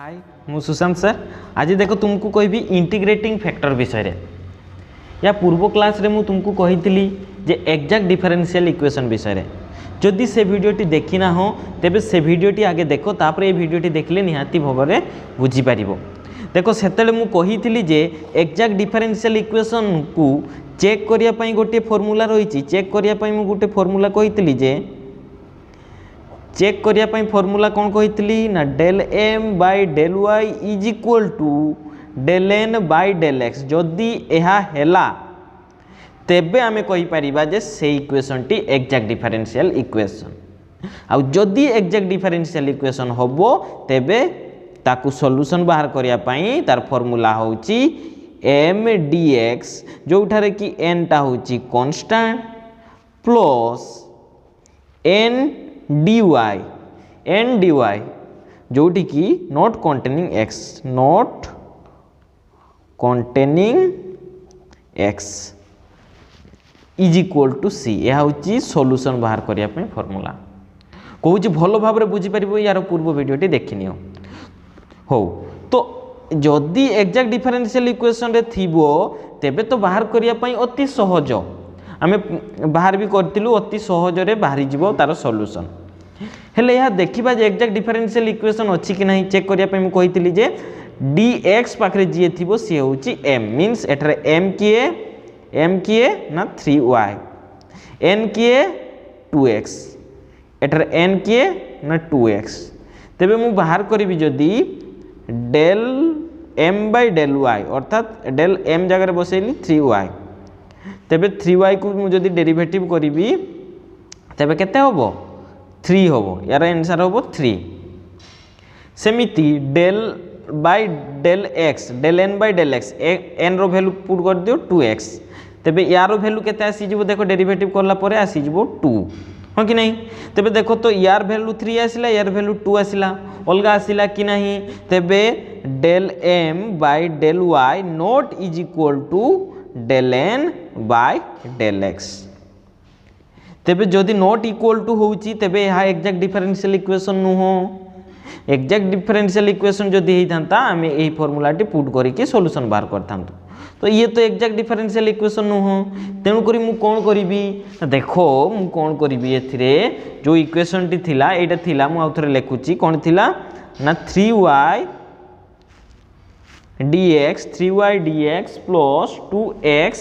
हाय मु सुशांत सर आज देखो तुमको कोई भी इंटीग्रेटिंग फैक्टर विषय रे या पूर्व क्लास रे मु तुमको कही जे एक्जाक्ट डिफरेंशियल इक्वेशन विषय रे जदि से वीडियोटी देखी ना हो तेबे से वीडियोटी आगे देखो तापर ये वीडियोटी देखले निहाती भाव बुझी पारिबो। देखो सेतेले मु कही जे एक्जाक्ट डिफरेंशियल इक्वेशन को चेक करिया पई गोटे फॉर्मूला रही चेक करिया पई मु गोटे फॉर्मूला कही जे चेक करिया पई फॉर्मूला कौन कही ना del M by del y is equal to del N by del x जदि यह हैला तेबे आमे कहि परिबा जे से इक्वेशन टी एक्जाक्ट डिफरेंशियल इक्वेशन आ जदि एक्जाक्ट डिफरेंशियल इक्वेशन होबो तेबे ताकू सॉल्यूशन बाहर करिया पई तार फॉर्मूला होउची एम डीएक्स जोठारे कि एन टा होउची constant plus N dy n dy जोटी की not containing x not containing x is equal to C यह हूँ सॉल्यूशन बाहर करिया पे फॉर्मूला कहूँ भल भाव में बुझी पार यार पूर्व वीडियोटी देखनी हो तो जदि एक्जाक्ट डिफरेंशियल इक्वेशन रे थिबो तेबे तो बाहर करिया पई अति सहज आमे बाहर भी करतिलु अति सहज रे बाहरी जीवो तार सॉल्यूशन हेले यह देखिबा जे एक्जाक्ट डिफरेंशियल इक्वेशन अछि कि नहीं चेक करिया पे हम कहितली जे dx पाखरे जे थिबो से होची m मींस एठरे m किए ना 3y n किए 2x एठरे n किए ना 2x तेबे मु बाहर करिवि जदी del m by del y अर्थात डेल m जगह रे बसैली 3y तेबे 3y को मु जदी डेरिवेटिव करिवि तेबे केते होबो 3 होबो यार आंसर होबो 3 सेमिति del by del x del n by del x n रो वैल्यू पुट कर दियो 2x तेबे यार वैल्यू केते आसी जिवो देखो डेरिवेटिव करला परे आसी जिवो 2 हो कि नहीं तेबे देखो तो यार वैल्यू 3 आसिला यार वैल्यू 2 आसिला अलगा आसिला कि नहीं तेबे del m by del y not is equal to del n by del x तेबे जदि नॉट इक्वल टू होउची तेबे यह एक्जाक्ट डिफरेंशियल इक्वेशन नुहो एक्जाक्ट डिफरेंशियल इक्वेशन जदि हेइथांता आमे एही फॉर्मूलाटी पुट करिके सॉल्यूशन बाहर करथांतो तो ये तो एक्जाक्ट डिफरेंशियल इक्वेशन नुहो तेणु करी मु कोन करिवि देखो मु कोन करिवि एथिरे जो इक्वेशन टी थिला एटा थिला मु आउथरे लेखुची कोन थिला ना 3y dx plus 2x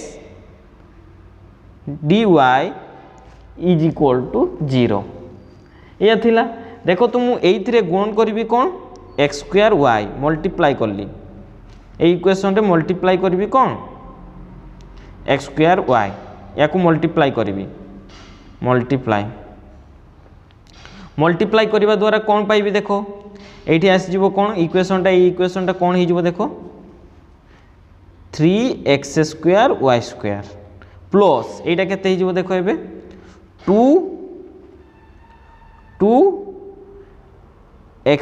dy is equal to 0 यह थिला देखो तो मु एइथिरे गुणन करिवि कोन x स्क्वायर y मल्टीप्लाई करली ए इक्वेशन रे मल्टीप्लाई करिवि कोन x स्क्वायर y या को मल्टीप्लाई करिवि मल्टीप्लाई करिवा द्वारा कोन पाइबि देखो एठी आसी जिवो कोन इक्वेशन टा कोन ही जिवो देखो 3x square y square plus iota केते ही जिवो देखो एबे 2 x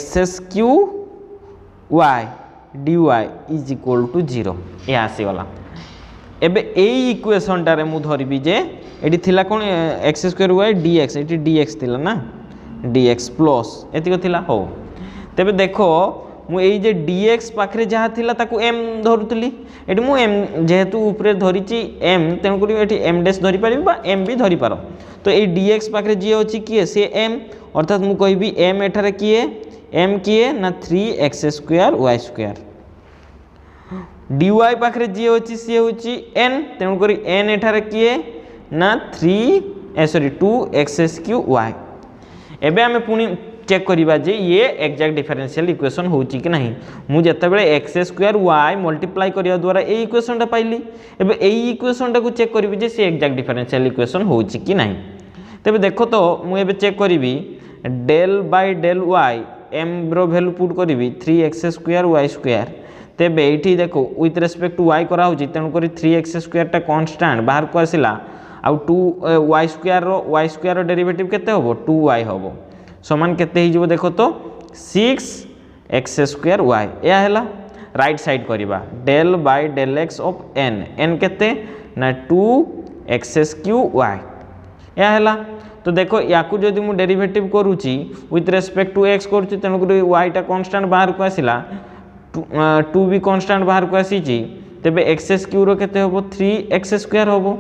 क्यू y dy is equal to 0 ये आसी गला एबे ए इक्वेशन टारे मु धरिबि जे एटी थिला कोन x square y dx eighty dx थिला ना dx प्लस एतिको थिला हो तेबे देखो मु एई जे dx पाखरे जहा थिला ताकू m धरुतली एटी मु m जेहेतु ऊपरे धरिची m तेन करी एटी m डैश धरि पारिबि बा m भी धरि पारो तो ए dx पाखरे जे अछि किए से m अर्थात मु कहबी m एठारे किए m किए ना 3x square y square dy पाखरे जे अछि से होछि n तेन करी n एठारे किए ना 2x क्यू y एबे हमें पुनी चेक करिबा जे ये एक्जाक्ट डिफरेंशियल इक्वेशन होउची कि नहीं मु जत्ते बेले x स्क्वायर y मल्टीप्लाई करिया द्वारा ए इक्वेशन टा पाइली एबे ए इक्वेशन टा को चेक करिवि जे से एक्जाक्ट डिफरेंशियल इक्वेशन होउची कि नहीं तेबे देखो तो मु एबे चेक करिवि del by del y m row value put करिवि 3x स्क्वायर y स्क्वायर तेबे एठी देखो विथ रेस्पेक्ट टू y करा होची तेन करी 3x स्क्वायर टा कांस्टेंट बाहर को आसिला आ 2y स्क्वायर रो डेरिवेटिव केते होबो 2y होबो समान केते ही जो देखो तो 6x स्क्वायर y या हैला राइट साइड करिबा del by del x of n केते ना 2x क्यू y या हैला तो देखो या जदि मु डेरिवेटिव करूची विथ रेस्पेक्ट टू एक्स करूची तेणुक वाईटा कन्स्टांट बाहर को आसला 2 भी कन्स्टांट बाहर को आसी तेबे एक्स क्यू रो केते होबो 3x स्क्वायर होबो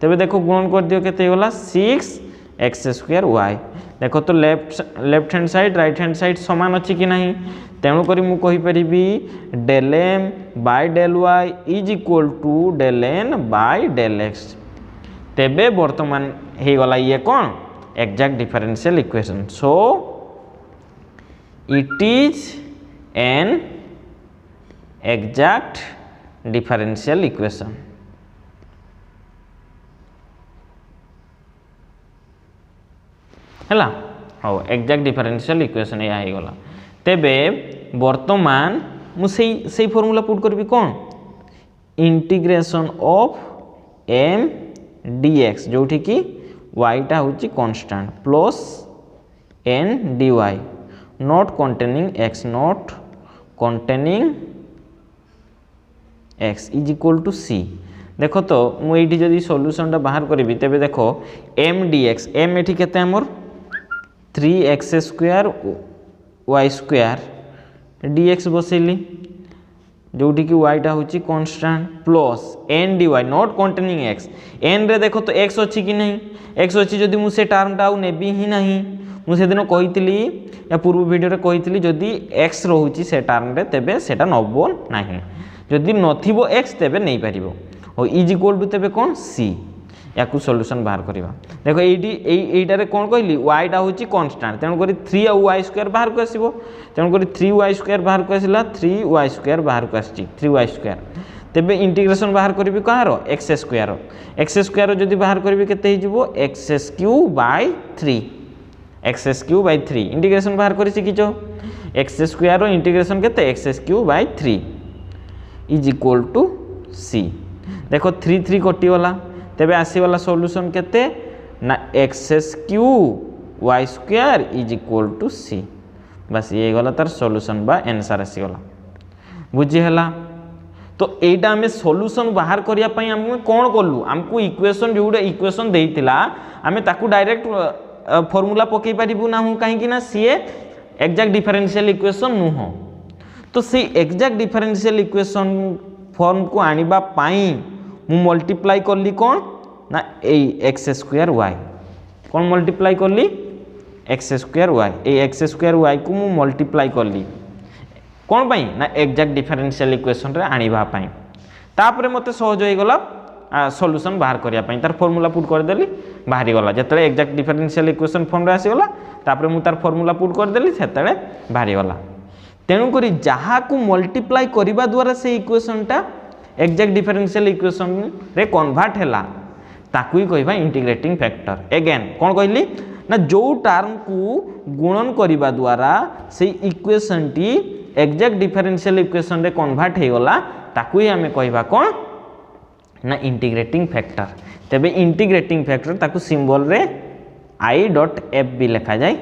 तेबे देखो गुणन कर दियो केते होला 6x स्क्वायर y देखो तो left hand side right hand side समान अछि कि नहीं तेणु करी मु कहि परिबी del m by del y is equal to del n by del x तेबे वर्तमान हे गला ये कोन exact differential equation so it is an exact differential equation हैला हाँ एग्जैक्ट डिफरेंशियल इक्वेशन या हो गला तेबे वर्तमान मुझे फॉर्मूला पुट करबी कौन इंटीग्रेशन ऑफ m dx जोठी कि yटा होची constant plus n dy not containing x is equal to c देखो तो मुझे जदि सॉल्यूशन बाहर करी तेबे देखो m dx m एठी केते हमर 3x square y square dx बसैली जोटी कि yटा होची constant plus n dy not containing x n रे देखो तो x अछि कि नहीं x अछि जदि मु से टर्मटा आउ नेबी ही नहीं मु से दिन कहितली या पूर्व वीडियो रे कहितली जदि x रहउची से टर्म रे तेबे सेटा नबो नहीं जदि नथिबो x तेबे नहीं परिबो ओ इज इक्वल टू तेबे कोन c याकू सॉल्यूशन बाहर करबा देखो एईटा रे कोन कहली y टा होची कांस्टेंट तेन करी 3 और y स्क्वायर बाहर को आसीबो तेन करी 3y स्क्वायर बाहर को आसीला 3y स्क्वायर बाहर को आसी 3y स्क्वायर तेबे इंटीग्रेशन बाहर करबी कहारो x स्क्वायर जदि बाहर करबी केते हे जिवो x3 इंटीग्रेशन बाहर करि सिकिचो x स्क्वायर इंटीग्रेशन केते x3 is equal to c देखो 3 3 कटि वाला तेबे आसी वाला सॉल्यूशन केते ना x³ y square is equal to c बस ये गला तार सॉल्यूशन बा आंसर आसी गला बुझी हला तो एटा हमें सॉल्यूशन बाहर करिया पई हम कोन करलु हमको इक्वेशन जोडा इक्वेशन देइतिला हमें ताकू डायरेक्ट फार्मूला पकई परिबु ना हूं काहे कि ना सीए एग्जैक्ट डिफरेंशियल इक्वेशन नु हो तो सी एग्जैक्ट डिफरेंशियल इक्वेशन फॉर्म को आनिबा पई मु मल्टीप्लाई करली कौन ना एक्स स्क्वायर वाई कौन मल्टीप्लाई करली x square y x square y को मु मल्टीप्लाई करली कौन पाई ना एग्जैक्ट डिफरेंशियल इक्वेशन रे आनिबा पाई तापरे मते सहज होई गला सॉल्यूशन बाहर करिया पाई तार फार्मूला पुट कर देली बाहरी गला जतले एग्जैक्ट डिफरेंशियल इक्वेशन फॉर्म रे आसी गला तापरे मु तार फार्मूला पुट कर देली सेतले बाहरी गला तेनु करी जहा को मल्टीप्लाई करिबा द्वारा से इक्वेशन टा एग्जैक्ट डिफरेंशियल इक्वेशन रे कन्वर्ट हैला ताकू ही कहबा इंटीग्रेटिंग फैक्टर अगेन कौन कहली ना जो टर्म को गुणन करिबा द्वारा से equation T exact differential equation रे कन्वर्ट हे गला ताकू ही हमें कहबा कौन ना इंटीग्रेटिंग फैक्टर तबे इंटीग्रेटिंग फैक्टर ताकू सिंबल रे i.f भी लिखा जाए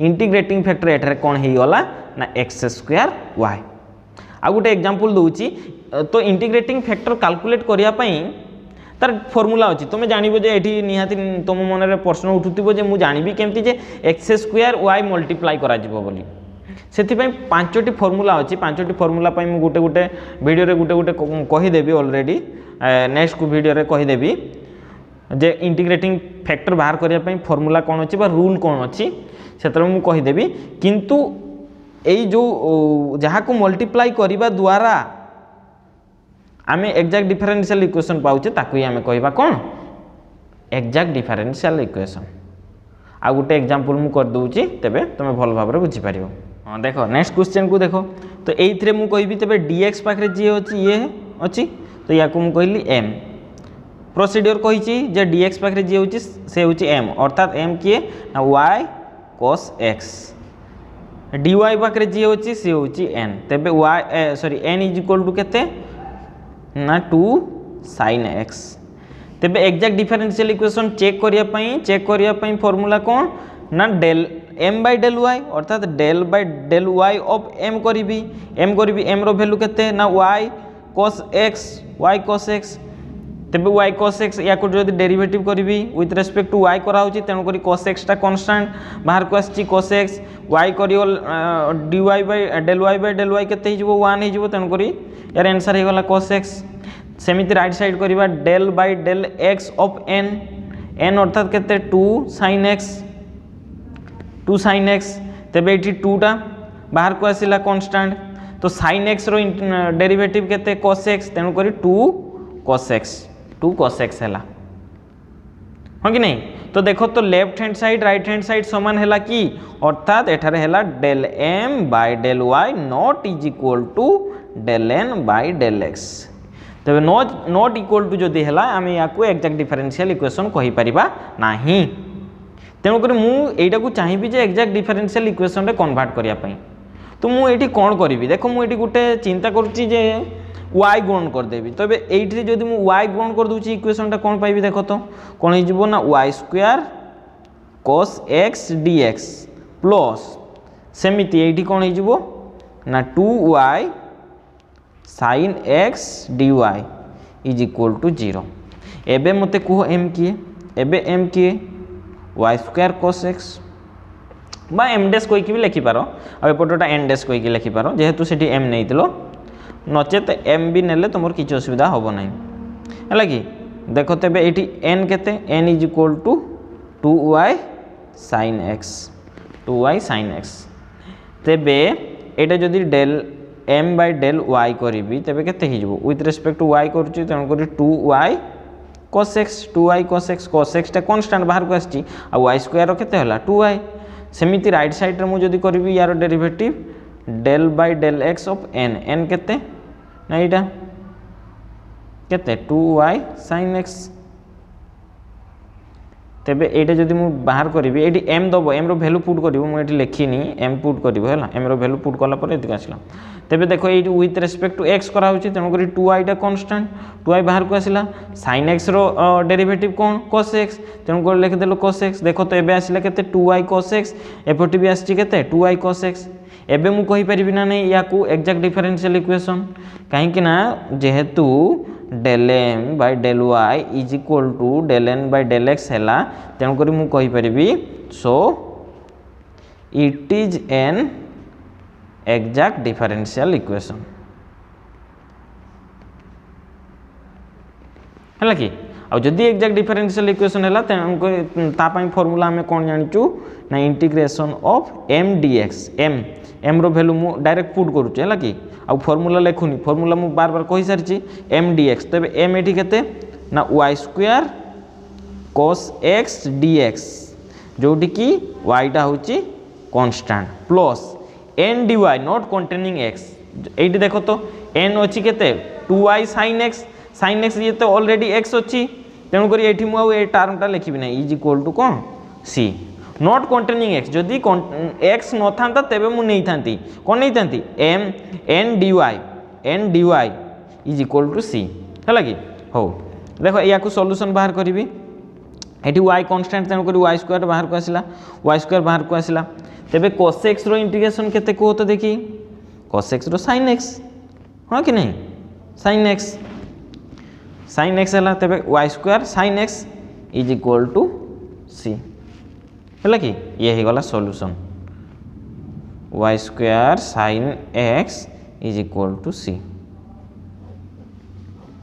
इंटीग्रेटिंग फैक्टर एठारे कौन हे गला ना x² y आ गोटे एग्जांपल दोउची तो इंटीग्रेटिंग फैक्टर कैलकुलेट करिया पई तार फार्मूला अछि तुम जानिबो जे एठी निहाती तुम मन रे प्रश्न उठुतिबो जे मु जानिबी केमती जे x² y मल्टीप्लाई करा जिवो बोली सेति पई पांचटी फार्मूला अछि पांचटी फार्मूला पई मु गोटे गोटे वीडियो रे गोटे गोटे कहि देबी ऑलरेडी नेक्स्ट को वीडियो रे कहि देबी जे इंटीग्रेटिंग फैक्टर बाहर करिया पई फार्मूला कोन अछि बा रूल कोन अछि सेतर मु कहि देबी किंतु एई जो जहा को मल्टीप्लाई करिबा द्वारा आमे एग्जैक्ट डिफरेंशियल इक्वेशन पाउचे ताकू ही आमे कहबा कोन एग्जैक्ट डिफरेंशियल इक्वेशन आ गोटे एग्जांपल मु कर दोउची तबे तमे भल भाबरे बुझी परिबो हां देखो नेक्स्ट क्वेश्चन को देखो तो एइथरे मु कहबी तबे dx पाखरे जे अछि ये अछि तो या को मु कहली m प्रोसीड्यूर कहिची जे dx पाखरे जे होची से होची m अर्थात m किए ना y cos x dy पाखरे जे होची से होची n तबे y sorry n is equal to केते ना 2 sin x तेबे एग्जैक्ट डिफरेंशियल इक्वेशन चेक करिया पई फार्मूला कोन ना del m by del y अर्थात del by del y of m करिबी m रो वैल्यू केते ना y cos x तेबे y cos x या को जदि डेरिवेटिव करी विथ रेस्पेक्ट टू y करा होची तेणु करी cos x टा कांस्टेंट बाहर को आछि cos x y करियो dy by del y केते हिजबो 1 हिजबो तेणु करी यार आंसर हे गला cos x सेमिति राइट साइड करिबा del by del x of n n अर्थात केते 2 sin x तेबे एठी 2 टा बाहर को आसिला कांस्टेंट तो sin x रो डेरिवेटिव केते cos x तेणु करी 2 cos x हैला हां कि नहीं। तो देखो तो left hand side right hand side समान हैला कि अर्थात एठारे हैला del m by del y not is equal to del n by del x तबे नॉट इक्वल टू जदि हैला आमे याकू एक्जेक्ट डिफरेंशियल इक्वेशन कहि परिबा नाही तेणु करी मु एटा को चाहिबी जे एक्जेक्ट डिफरेंशियल इक्वेशन रे कन्वर्ट करिया पई तो मु एठी कोन करिवि देखो मु एठी गुटे चिंता करछि जे y गुणन कर देबी तबे एठी जदि मु y गुणन कर दूची इक्वेशन टा कोन पाइबी देखो तो कोन हि जिवो ना y square cos x dx plus सेमिति एठी कोन हि जिवो ना 2y sin x dy is equal to 0 एबे मते को m किए एबे m किए y स्क्वायर cos x बा m डैश कोइ कि भी लिखि पारो आ एपटटा n डैश कोइ कि लिखि पारो जेहेतु सेठी m नेइतलो नचेत m भी नेले तुमर किछ असुविधा होबो नै हला कि देखो तबे एठी n केते n is equal to 2y sin x तबे एटा जदि del m by del y करिवि तबे केते हि जबो विथ रिस्पेक्ट टू y करछि तन करी 2y cos x टा कांस्टेंट बाहर को आछि आ y स्क्वायर केते हला 2y सेमिति राइट साइड रे मु जदि करिवि यार derivative del by del x of n केते ना एटा केते 2y sin x तेबे एटा जदि मु बाहर करिवि एटी m दबो m रो वैल्यू पुट करिवो मु एटी लेखिनी m पुट करिवो हला m रो वैल्यू पुट करला पर एति आसिला तेबे देखो एटी विथ रिस्पेक्ट टू x करा होची तेनो करी 2y टा कांस्टेंट 2y बाहर को आसिला sin x रो डेरिवेटिव कोन cos x तेनो कर लिख देलो cos x देखो तो एबे आसिला केते 2y cos x एपटी भी आछि केते 2y cos x एबे मु कहि परिबि ना नै याकू एक्जेक्ट डिफरेंशियल इक्वेशन काहे कि ना जेहेतु del m by del y is equal to del n by del x हैला तेनु करी मु कहि परिबि so it is an exact differential equation हैला कि आ जदि एक्जेक्ट डिफरेंशियल इक्वेशन हैला तेनु ता पई फार्मूला हमें कोन जानिचू ना integration of m dx m row value मु डायरेक्ट पुट करूची हैला कि आ फार्मूला लेखुनी फार्मूला मु बार बार कहि सारची m dx तबे m एठी केते ना y square cos x dx जोटी की y टा होची constant plus n dy not containing x एठी देखो तो n अछि केते 2y sin x ये तो ऑलरेडी x अछि तेनु करी एठी मु आ ए टर्म टा लिखिबि नै इज इक्वल टू कोन c नॉट कंटेनिंग x जदि x न थांता तेबे मु नै थांती कोन नै थांती m n dy is equal to c हला कि हो देखो या को सॉल्यूशन बाहर करिवि एठी y कांस्टेंट तेनु करी y स्क्वायर बाहर को आसिला तेबे cos x रो इंटीग्रेशन केते को तो देखि cos x रो sin x हां कि नहीं sin x हला तेबे y square sin x is equal to c हला कि ये हे गला solution y square sin x is equal to c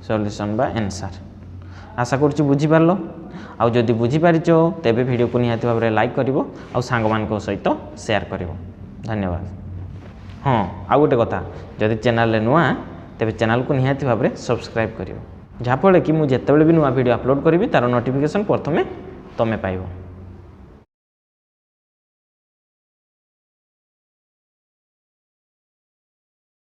solution बा आंसर आशा करछि बुझी पारलो आ जदि बुझी पारिचो तेबे वीडियो को निहाती भाबरे लाइक करिवो आ सांग मान को सहित शेयर करिवो धन्यवाद। हाँ आ गोटे कथा जदि चैनल रे नुआ तेबे चैनल को निहाती भाबरे सब्सक्राइब करिवो जहा फळे कि मु जेतेबेले भी नुआ वीडियो अपलोड करिवि तार नोटिफिकेशन प्रथमे तमे पाइबो।